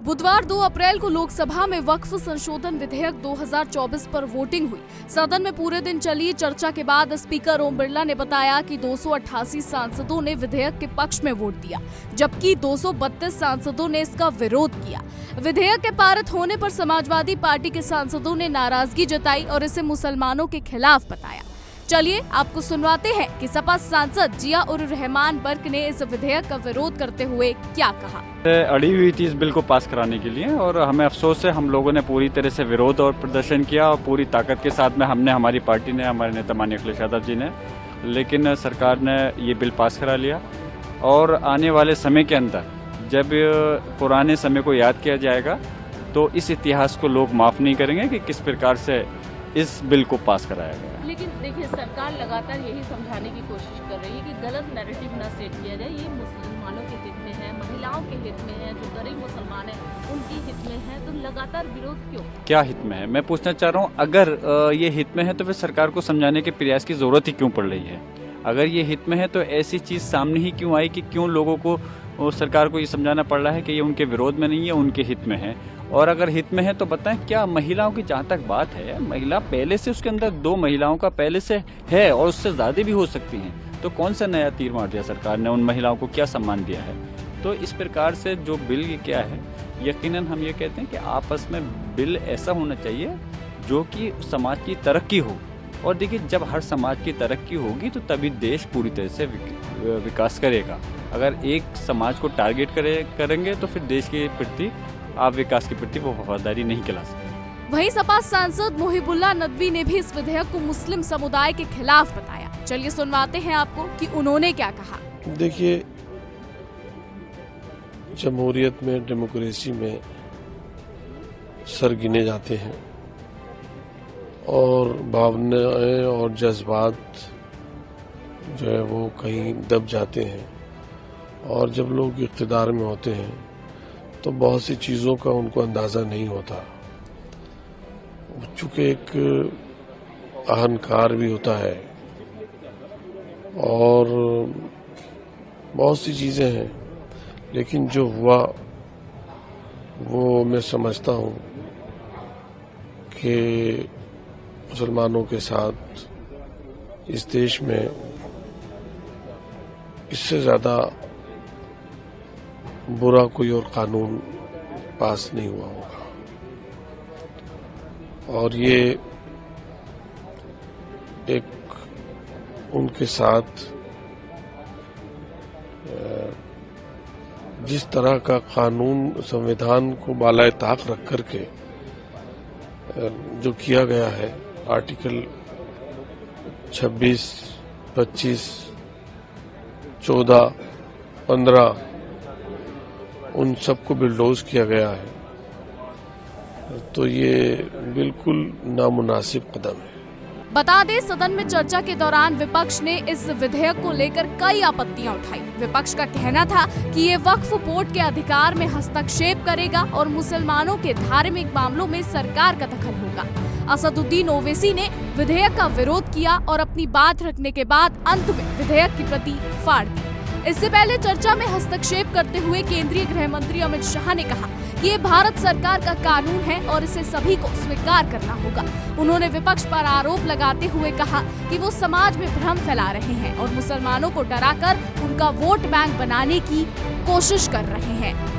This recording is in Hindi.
बुधवार 2 अप्रैल को लोकसभा में वक्फ संशोधन विधेयक 2024 पर वोटिंग हुई। सदन में पूरे दिन चली चर्चा के बाद स्पीकर ओम बिरला ने बताया कि 288 सांसदों ने विधेयक के पक्ष में वोट दिया, जबकि 232 सांसदों ने इसका विरोध किया। विधेयक के पारित होने पर समाजवादी पार्टी के सांसदों ने नाराजगी जताई और इसे मुसलमानों के खिलाफ बताया। चलिए आपको सुनवाते हैं कि सपा सांसद जिया उर रहमान बर्क ने इस विधेयक का विरोध करते हुए क्या कहा। अड़ी हुई थी इस बिल को पास कराने के लिए और हमें अफसोस है, हम लोगों ने पूरी तरह से विरोध और प्रदर्शन किया और पूरी ताकत के साथ में हमने, हमारी पार्टी ने, हमारे नेता माननीय अखिलेश यादव जी ने, लेकिन सरकार ने ये बिल पास करा लिया। और आने वाले समय के अंदर जब पुराने समय को याद किया जाएगा तो इस इतिहास को लोग माफ़ नहीं करेंगे कि किस प्रकार से इस बिल को पास कराया गया। लेकिन देखिए, सरकार लगातार यही समझाने की कोशिश कर रही है कि गलत नैरेटिव न सेट किया जाए। ये मुसलमानों के हित में है, महिलाओं के हित में है, जो गरीब मुसलमान हैं उनकी हित में है, तो लगातार विरोध क्यों? क्या हित में है, मैं पूछना चाह रहा हूँ। अगर ये हित में है तो फिर सरकार को समझाने के प्रयास की जरूरत ही क्यों पड़ रही है? अगर ये हित में है तो ऐसी चीज़ सामने ही क्यों आई कि क्यों लोगों को और सरकार को ये समझाना पड़ रहा है कि ये उनके विरोध में नहीं है, उनके हित में है? और अगर हित में है तो बताएं, क्या महिलाओं की जहाँ तक बात है, महिला पहले से उसके अंदर 2 महिलाओं का पहले से है और उससे ज़्यादा भी हो सकती हैं, तो कौन सा नया तीर मार दिया सरकार ने? उन महिलाओं को क्या सम्मान दिया है? तो इस प्रकार से जो बिल क्या है, यकीनन हम ये कहते हैं कि आपस में बिल ऐसा होना चाहिए जो कि समाज की तरक्की हो। और देखिए, जब हर समाज की तरक्की होगी तो तभी देश पूरी तरह से विकास करेगा। अगर एक समाज को टारगेट करेंगे तो फिर देश के प्रति, आप विकास के प्रति वो वफादारी नहीं कहला सकते। वहीं सपा सांसद मोहिबुल्लाह नदवी ने भी इस विधेयक को मुस्लिम समुदाय के खिलाफ बताया। चलिए सुनवाते हैं आपको कि उन्होंने क्या कहा। देखिए, जमहूरियत में, डेमोक्रेसी में सर गिने जाते हैं और भावनाएं और जज्बात जो है वो कहीं दब जाते हैं। और जब लोग इख्तिदार में होते हैं तो बहुत सी चीज़ों का उनको अंदाज़ा नहीं होता। चूँकि एक अहंकार भी होता है और बहुत सी चीज़ें हैं, लेकिन जो हुआ वो मैं समझता हूँ कि मुसलमानों के साथ इस देश में इससे ज़्यादा बुरा कोई और कानून पास नहीं हुआ होगा। और ये एक उनके साथ जिस तरह का कानून, संविधान को बालाए ताक रख करके जो किया गया है, आर्टिकल 26, 25, 14, 15 उन सबको बिल्डोज किया गया है, तो ये बिल्कुल नामुनासिब कदम है। बता दें, सदन में चर्चा के दौरान विपक्ष ने इस विधेयक को लेकर कई आपत्तियां उठाई। विपक्ष का कहना था कि ये वक्फ बोर्ड के अधिकार में हस्तक्षेप करेगा और मुसलमानों के धार्मिक मामलों में सरकार का दखल होगा। असदुद्दीन ओवैसी ने विधेयक का विरोध किया और अपनी बात रखने के बाद अंत में विधेयक की प्रति फाड़ दी। इससे पहले चर्चा में हस्तक्षेप करते हुए केंद्रीय गृह मंत्री अमित शाह ने कहा कि ये भारत सरकार का कानून है और इसे सभी को स्वीकार करना होगा। उन्होंने विपक्ष पर आरोप लगाते हुए कहा कि वो समाज में भ्रम फैला रहे हैं और मुसलमानों को डराकर उनका वोट बैंक बनाने की कोशिश कर रहे हैं।